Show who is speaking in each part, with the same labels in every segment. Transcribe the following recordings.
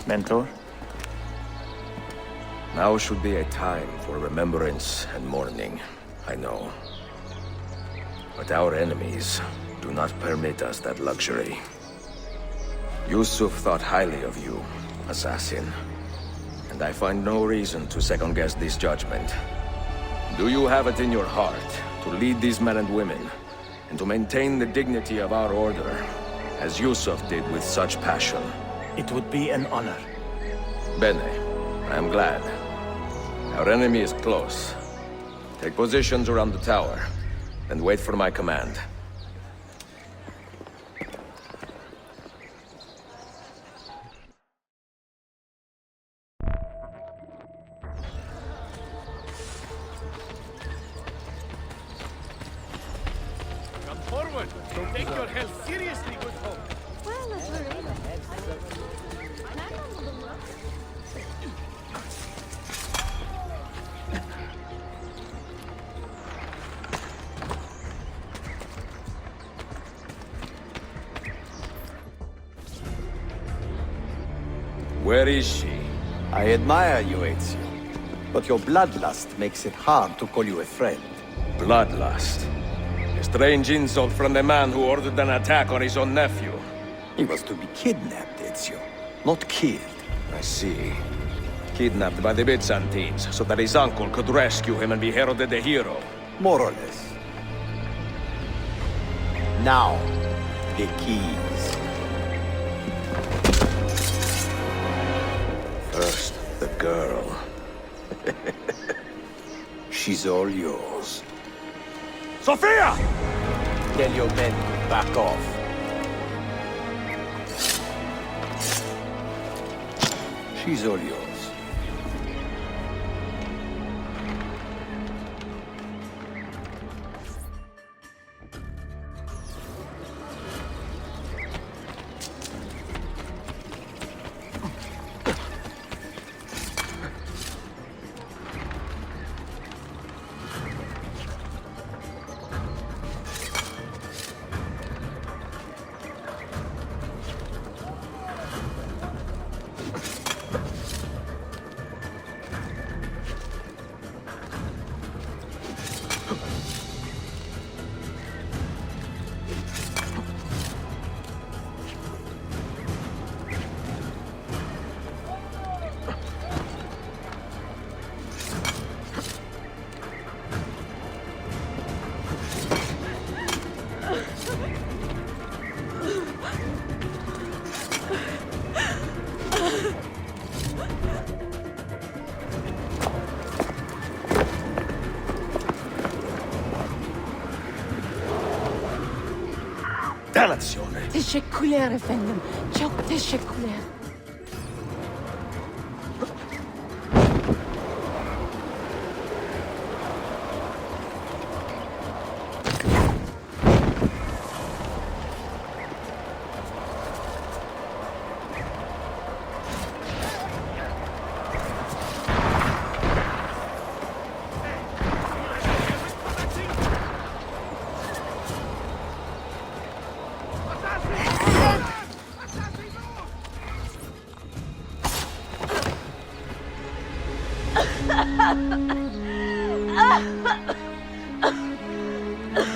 Speaker 1: Mentor?
Speaker 2: Now should be a time for remembrance and mourning, I know. But our enemies do not permit us that luxury. Yusuf thought highly of you, assassin. And I find no reason to second-guess this judgment. Do you have it in your heart to lead these men and women, and to maintain the dignity of our order, as Yusuf did with such passion?
Speaker 1: It would be an honor.
Speaker 2: Bene, I am glad. Our enemy is close. Take positions around the tower, and wait for my command.
Speaker 3: Come forward! Don't take your health seriously, good folk!
Speaker 2: Where is she?
Speaker 4: I admire you, Ezio. But your bloodlust makes it hard to call you a friend.
Speaker 2: Bloodlust. A strange insult from the man who ordered an attack on his own nephew.
Speaker 4: He was to be kidnapped, Ezio, not killed.
Speaker 2: I see. Kidnapped by the Byzantines, so that his uncle could rescue him and be heralded a hero.
Speaker 4: More or less. Now, the keys.
Speaker 2: First, the girl.
Speaker 4: She's all yours.
Speaker 2: Sophia!
Speaker 4: Tell your men to back off. She's all yours.
Speaker 2: Dannazione!
Speaker 5: تشكلها efendim. Çok teşekkürler.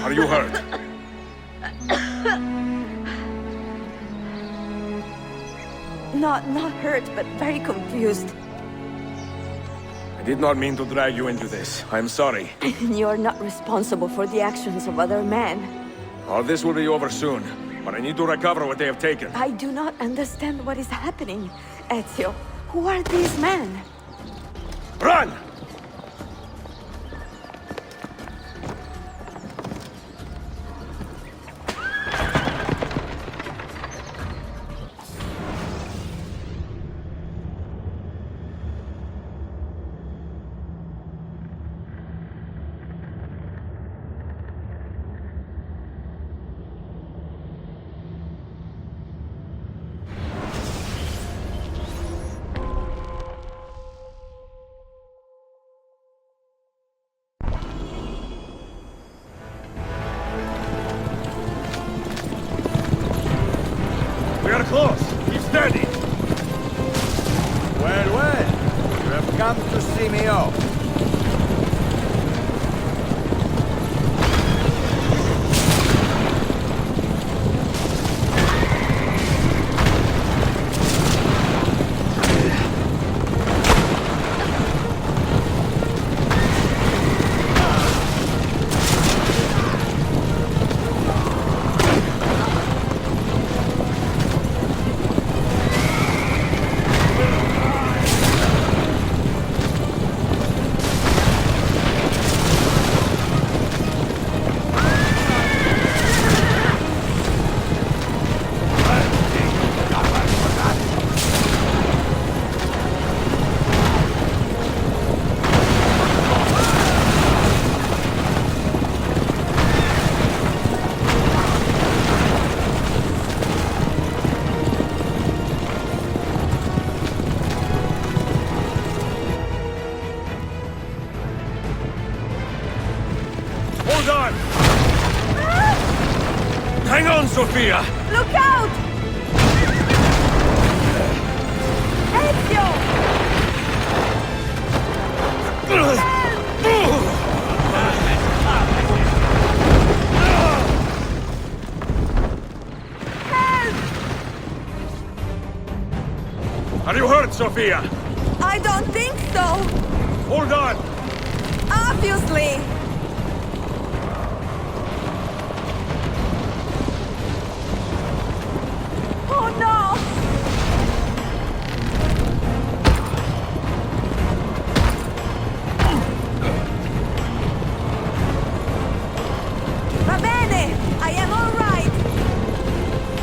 Speaker 2: Are you hurt?
Speaker 5: Not hurt, but very confused.
Speaker 2: I did not mean to drag you into this. I'm sorry.
Speaker 5: You're not responsible for the actions of other men.
Speaker 2: All this will be over soon, but I need to recover what they have taken.
Speaker 5: I do not understand what is happening. Ezio, who are these men?
Speaker 2: Run!
Speaker 3: close. Keep steady.
Speaker 4: Well, well. You have come to see me off.
Speaker 3: Hold on! Hang on, Sophia!
Speaker 5: Look out! Ezio!
Speaker 3: Are you hurt, Sophia?
Speaker 5: I don't think so.
Speaker 3: Hold on!
Speaker 5: Obviously. Oh no! Va bene! I am all right!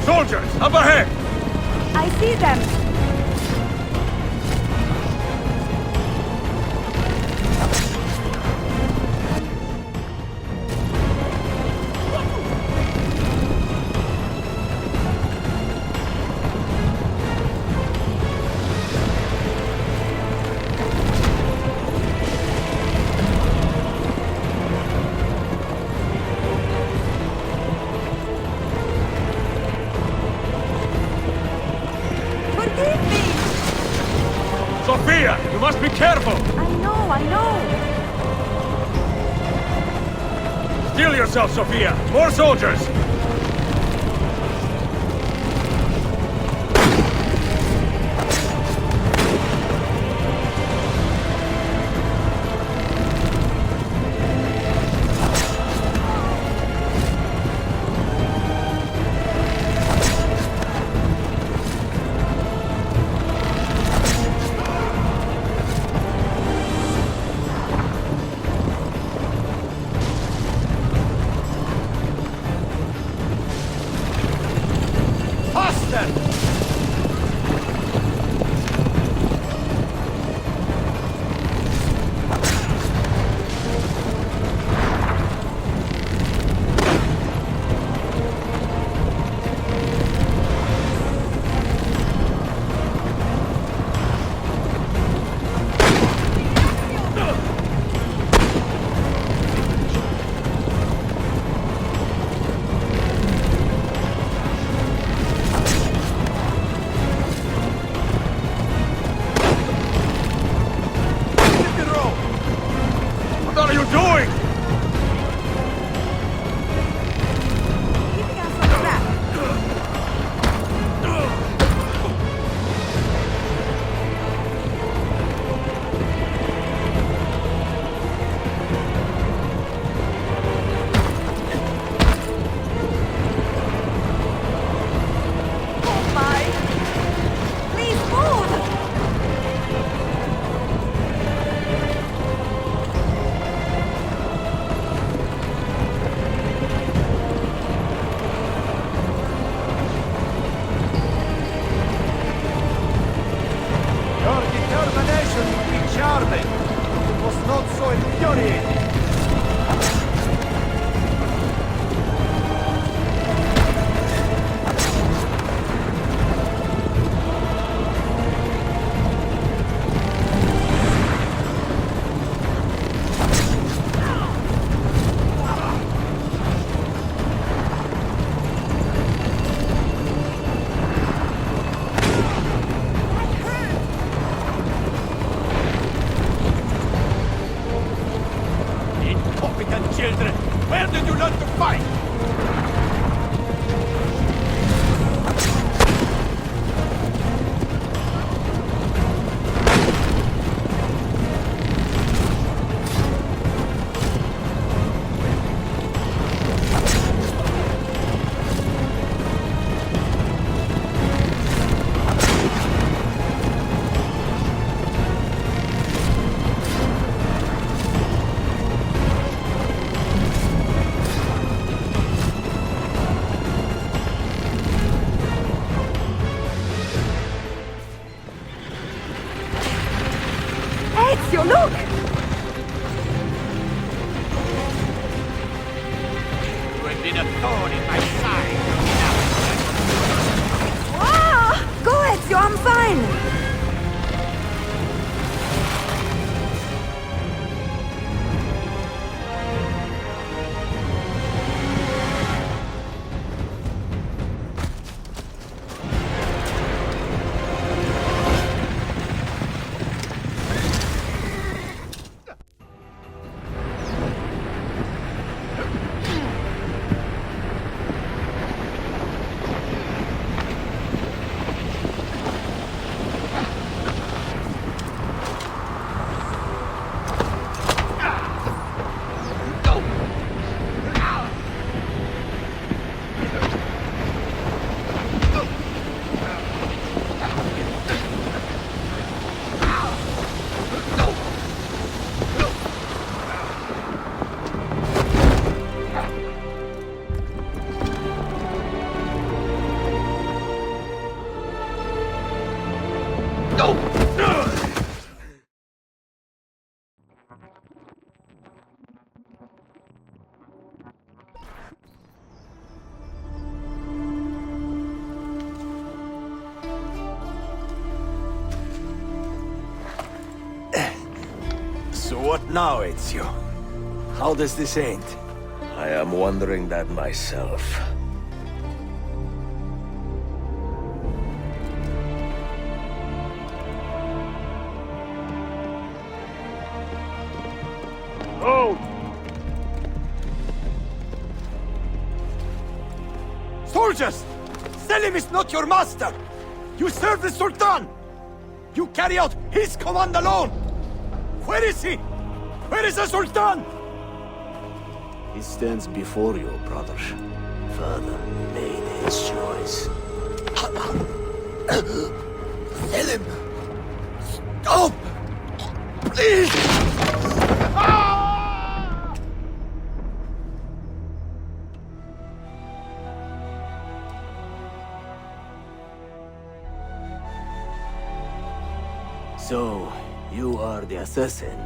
Speaker 3: Soldiers, up ahead!
Speaker 5: I see them! Forgive me!
Speaker 3: Sophia, you must be careful!
Speaker 5: I know!
Speaker 3: Steel yourself, Sophia! More soldiers!
Speaker 5: Ezio, look!
Speaker 3: You have been a thorn in my side.
Speaker 5: Ah! Go, Ezio, I'm fine!
Speaker 4: So what now, Ezio? How does this end?
Speaker 2: I am wondering that myself.
Speaker 3: Oh!
Speaker 4: Soldiers! Selim is not your master! You serve the Sultan! You carry out his command alone! Where is he? Where is the Sultan?
Speaker 6: He stands before you, brother. Father made his choice.
Speaker 4: Selim! Stop! Please!
Speaker 6: So, you are the assassin.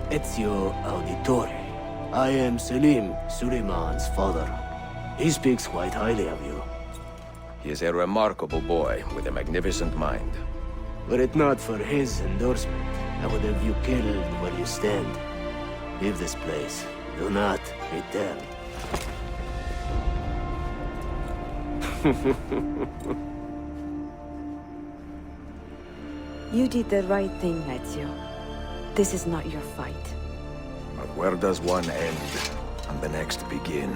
Speaker 6: Ezio Auditore. I am Selim, Suleiman's father. He speaks quite highly of you.
Speaker 2: He is a remarkable boy with a magnificent mind.
Speaker 6: Were it not for his endorsement, I would have you killed where you stand. Leave this place. Do not return.
Speaker 5: You did the right thing, Ezio. This is not your fight.
Speaker 2: But where does one end and the next begin?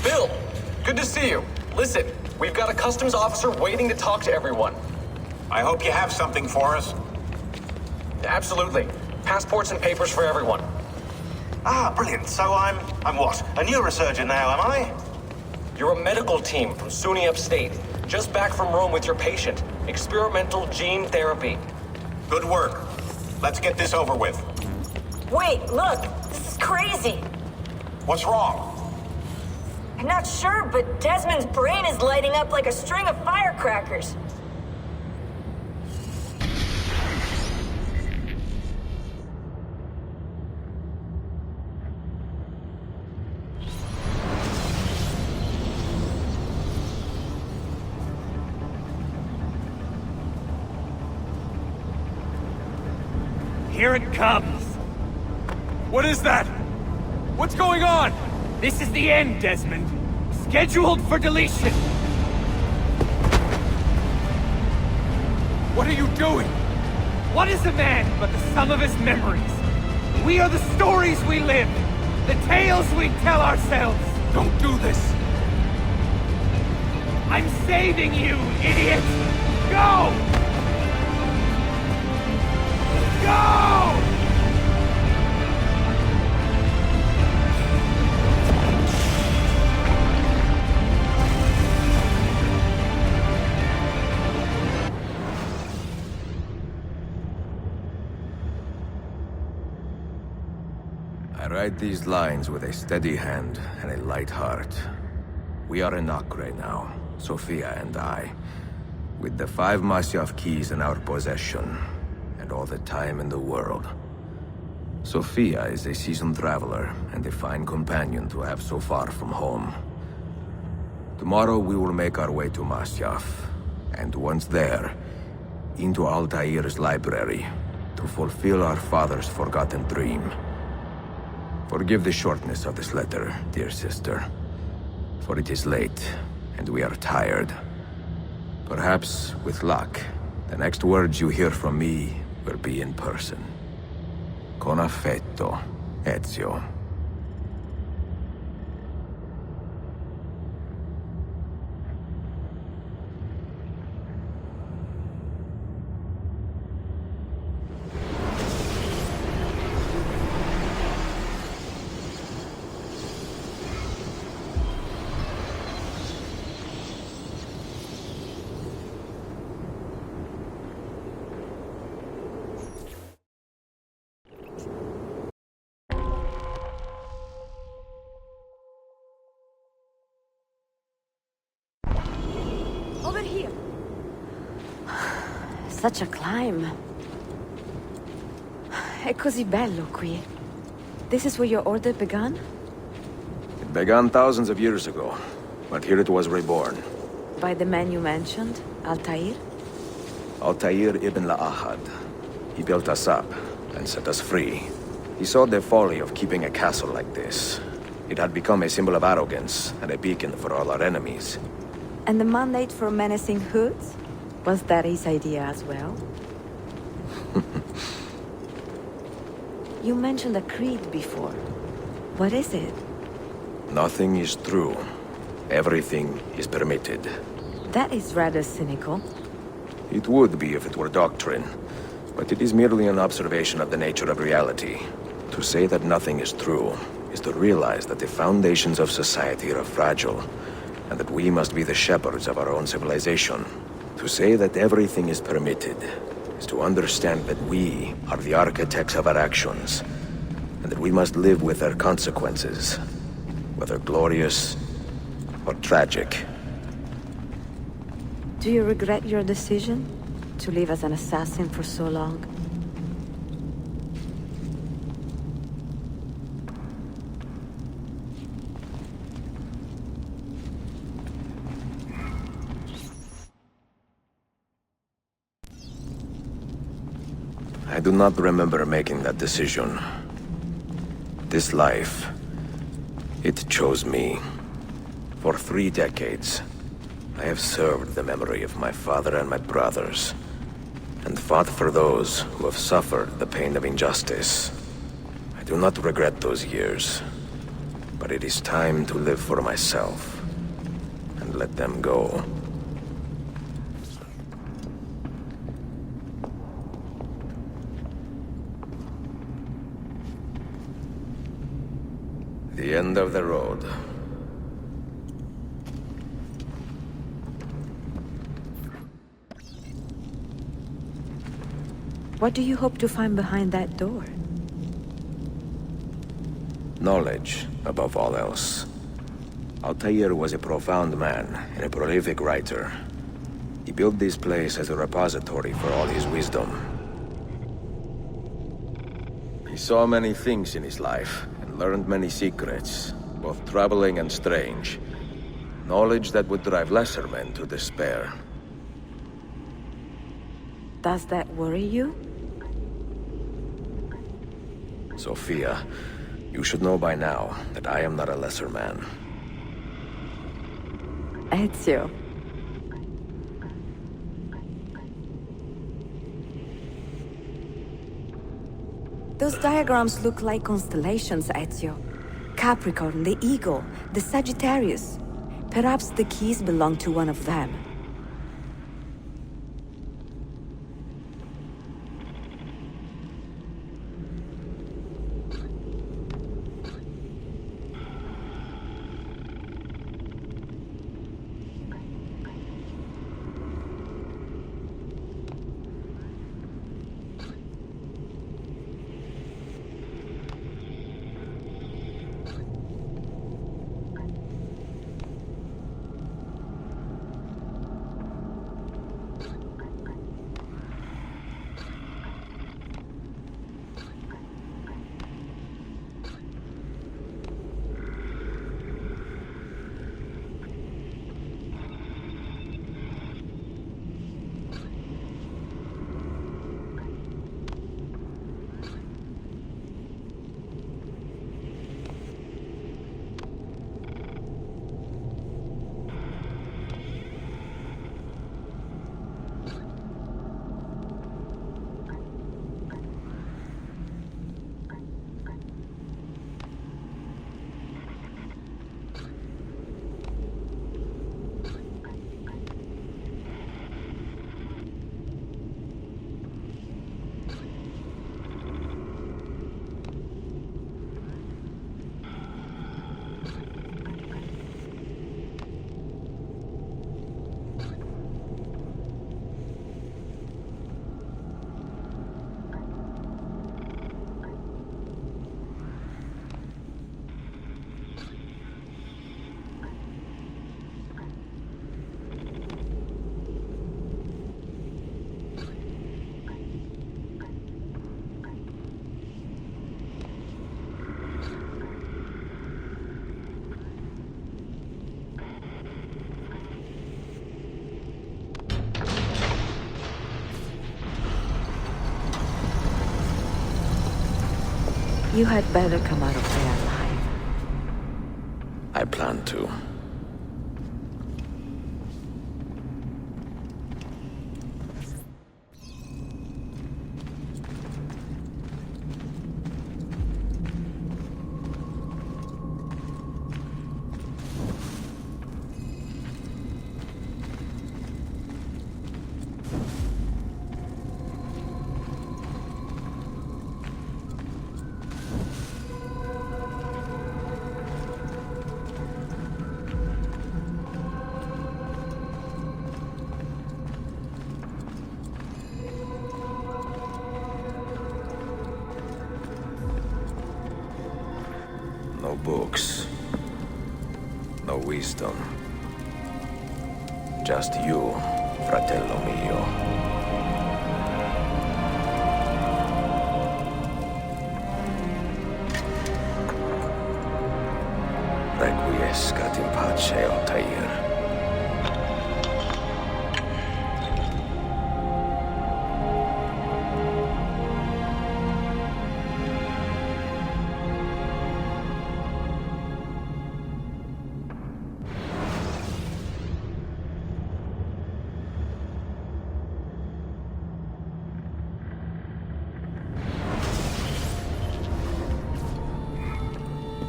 Speaker 7: Bill, good to see you. Listen, we've got a customs officer waiting to talk to everyone.
Speaker 8: I hope you have something for us.
Speaker 7: Absolutely. Passports and papers for everyone.
Speaker 8: Ah, brilliant. So I'm what? A neurosurgeon now, am I?
Speaker 7: You're a medical team from SUNY Upstate. Just back from Rome with your patient. Experimental gene therapy.
Speaker 8: Good work. Let's get this over with.
Speaker 9: Wait, look! This is crazy!
Speaker 8: What's wrong?
Speaker 9: I'm not sure, but Desmond's brain is lighting up like a string of firecrackers.
Speaker 3: Here it comes! What is that? What's going on? This is the end, Desmond. Scheduled for deletion. What are you doing? What is a man but the sum of his memories? We are the stories we live, the tales we tell ourselves. Don't do this. I'm saving you, idiot! Go! Go!
Speaker 2: I write these lines with a steady hand and a light heart. We are in Acre now, Sophia and I, with the 5 Masyaf keys in our possession, and all the time in the world. Sophia is a seasoned traveler, and a fine companion to have so far from home. Tomorrow we will make our way to Masyaf, and once there, into Altair's library, to fulfill our father's forgotten dream. Forgive the shortness of this letter, dear sister, for it is late, and we are tired. Perhaps, with luck, the next words you hear from me will be in person. Con affetto, Ezio.
Speaker 5: Over here. Such a climb. È così bello qui. This is where your order began?
Speaker 2: It began thousands of years ago, but here it was reborn.
Speaker 5: By the man you mentioned, Altair?
Speaker 2: Altair ibn La'ahad. He built us up and set us free. He saw the folly of keeping a castle like this. It had become a symbol of arrogance and a beacon for all our enemies.
Speaker 5: And the mandate for menacing hoods? Was that his idea as well? You mentioned a creed before. What is it?
Speaker 2: Nothing is true. Everything is permitted.
Speaker 5: That is rather cynical.
Speaker 2: It would be if it were doctrine, but it is merely an observation of the nature of reality. To say that nothing is true is to realize that the foundations of society are fragile, and that we must be the shepherds of our own civilization. To say that everything is permitted is to understand that we are the architects of our actions, and that we must live with their consequences, whether glorious or tragic.
Speaker 5: Do you regret your decision to live as an assassin for so long?
Speaker 2: I do not remember making that decision. This life, it chose me. For 3 decades, I have served the memory of my father and my brothers, and fought for those who have suffered the pain of injustice. I do not regret those years, but it is time to live for myself, and let them go. The end of the road.
Speaker 5: What do you hope to find behind that door?
Speaker 2: Knowledge, above all else. Altair was a profound man and a prolific writer. He built this place as a repository for all his wisdom. He saw many things in his life, and learned many secrets, both troubling and strange. Knowledge that would drive lesser men to despair.
Speaker 5: Does that worry you?
Speaker 2: Sophia, you should know by now that I am not a lesser man.
Speaker 5: Ezio. Those diagrams look like constellations, Ezio. Capricorn, the Eagle, the Sagittarius. Perhaps the keys belong to one of them. You had better come out of there alive.
Speaker 2: I plan to. No books. No wisdom. Just you, fratello mio. Requiescat in pace, Altair.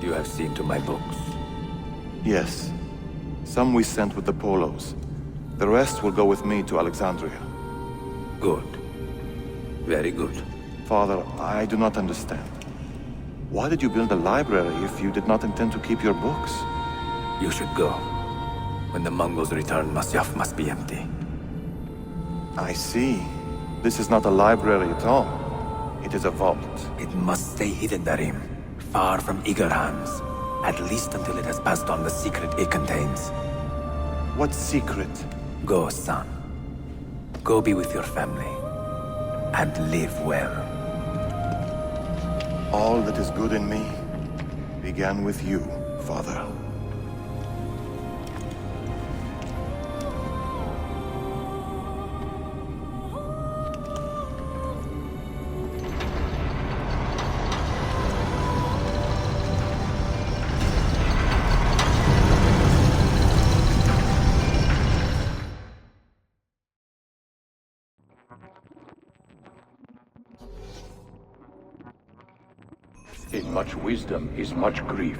Speaker 2: You have seen to my books.
Speaker 10: Yes. Some we sent with the Polos. The rest will go with me to Alexandria.
Speaker 2: Good. Very good.
Speaker 10: Father, I do not understand. Why did you build a library if you did not intend to keep your books?
Speaker 2: You should go. When the Mongols return, Masyaf must be empty.
Speaker 10: I see. This is not a library at all. It is a vault.
Speaker 2: It must stay hidden, Darim. Far from eager hands. At least until it has passed on the secret it contains.
Speaker 10: What secret?
Speaker 2: Go, son. Go be with your family. And live well.
Speaker 10: All that is good in me began with you, Father.
Speaker 11: In much wisdom is much grief,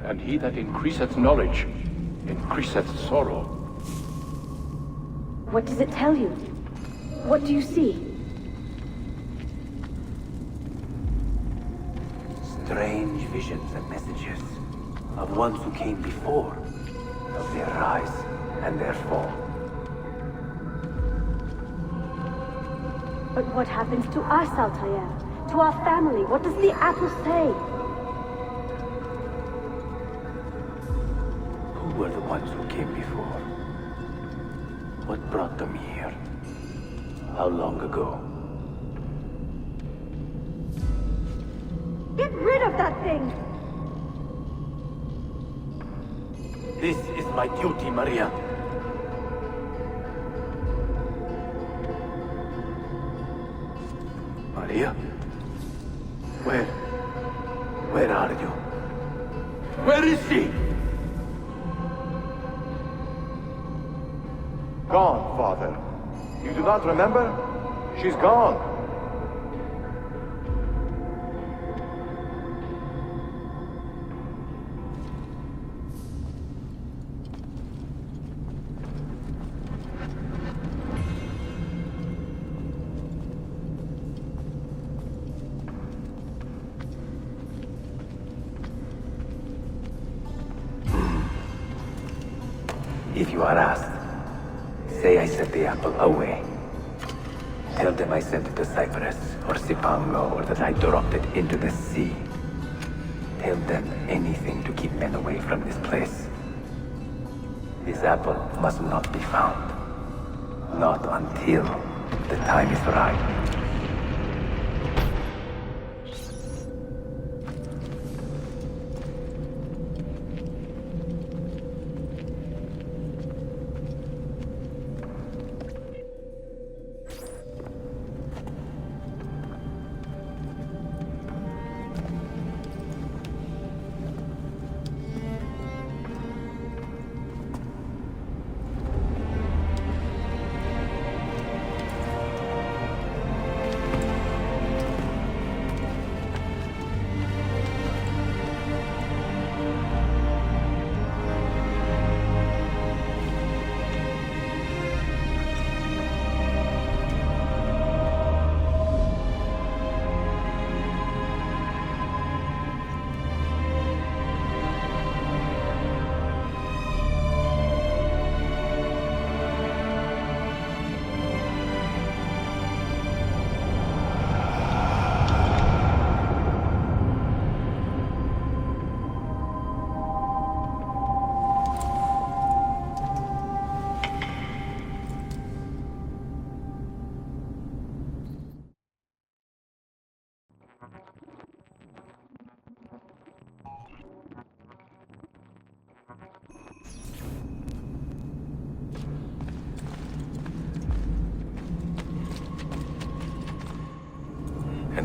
Speaker 11: and he that increaseth knowledge increaseth sorrow.
Speaker 12: What does it tell you? What do you see?
Speaker 6: Strange visions and messages of ones who came before, of their rise and their fall.
Speaker 12: But what happens to us, Altair? To our family? What does the apple say?
Speaker 6: Who were the ones who came before? What brought them here? How long ago?
Speaker 12: Get rid of that thing!
Speaker 6: This is my duty, Maria. Maria? Where are you? Where is she?
Speaker 10: Gone, Father. You do not remember? She's gone.
Speaker 6: If you are asked, say I sent the apple away. Tell them I sent it to Cyprus, or Cipango, or that I dropped it into the sea. Tell them anything to keep men away from this place. This apple must not be found. Not until the time is right.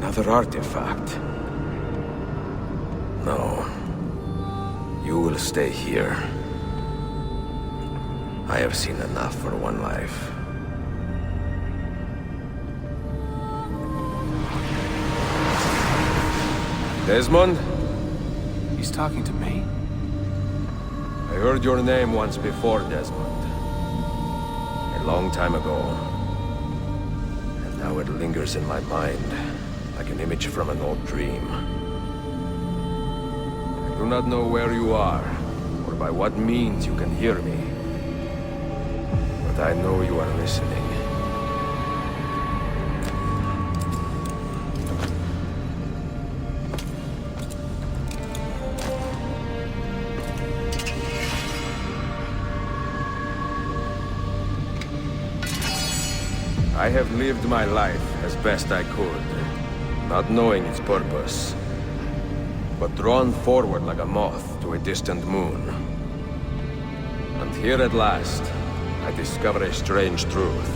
Speaker 2: Another artifact. No. You will stay here. I have seen enough for one life. Desmond?
Speaker 3: He's talking to me?
Speaker 2: I heard your name once before, Desmond. A long time ago. And now it lingers in my mind, like an image from an old dream. I do not know where you are, or by what means you can hear me. But I know you are listening. I have lived my life as best I could, not knowing its purpose, but drawn forward like a moth to a distant moon. And here at last, I discover a strange truth.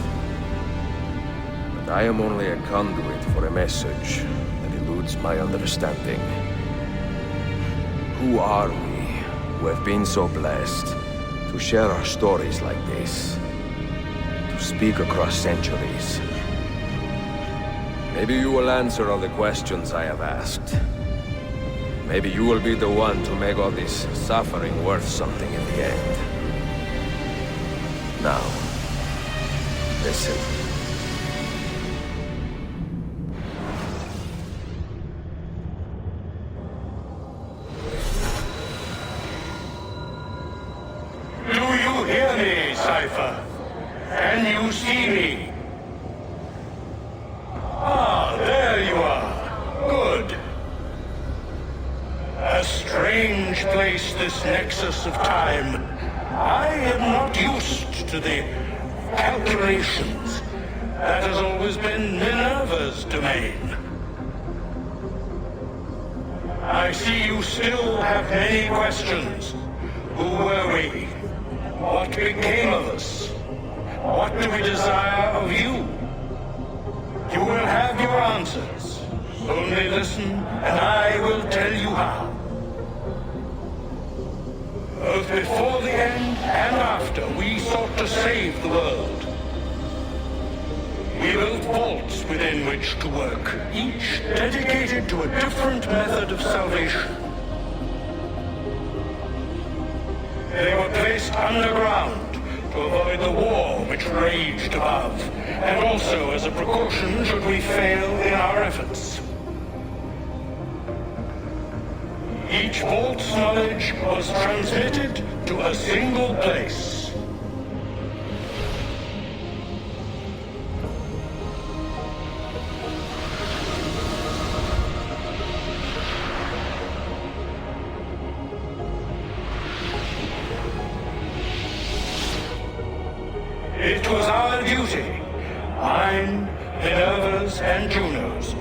Speaker 2: That I am only a conduit for a message that eludes my understanding. Who are we, who have been so blessed to share our stories like this? Speak across centuries. Maybe you will answer all the questions I have asked. Maybe you will be the one to make all this suffering worth something in the end. Now, listen.
Speaker 11: Do you hear me, Cypher? Can you see me? Ah, there you are. Good. A strange place, this nexus of time. I am not used to the calculations. That has always been Minerva's domain. I see you still have many questions. Who were we? What became of us? What do we desire of you? You will have your answers. Only listen, and I will tell you how. Both before the end and after, we sought to save the world. We built vaults within which to work, each dedicated to a different method of salvation. They were placed underground to avoid the war which raged above, and also as a precaution should we fail in our efforts. Each vault's knowledge was transmitted to a single place. It was our duty, mine, Minerva's, and Juno's,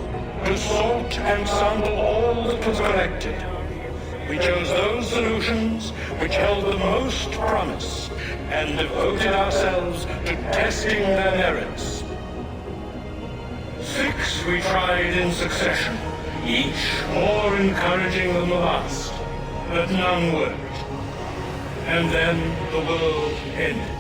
Speaker 11: to sort and sample all that was collected. We chose those solutions which held the most promise, and devoted ourselves to testing their merits. 6 we tried in succession, each more encouraging than the last, but none worked. And then the world ended.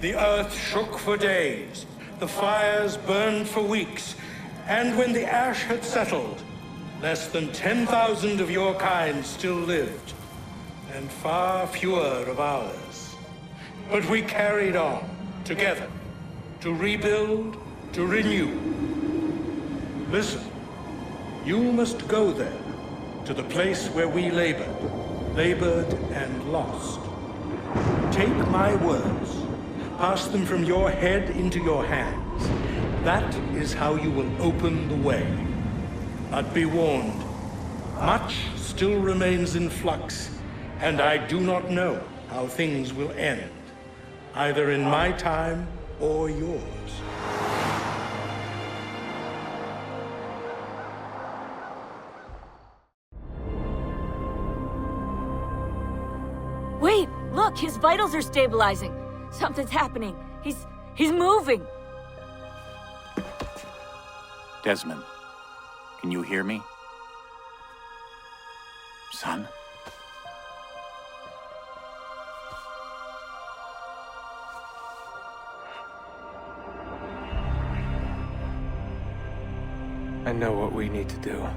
Speaker 11: The earth shook for days, the fires burned for weeks, and when the ash had settled, less than 10,000 of your kind still lived, and far fewer of ours. But we carried on, together, to rebuild, to renew. Listen, you must go there, to the place where we labored and lost. Take my words, pass them from your head into your hands. That is how you will open the way. But be warned, much still remains in flux, and I do not know how things will end, either in my time or yours.
Speaker 9: Wait, look, his vitals are stabilizing. Something's happening. He's moving.
Speaker 1: Desmond, can you hear me? Son?
Speaker 3: I know what we need to do.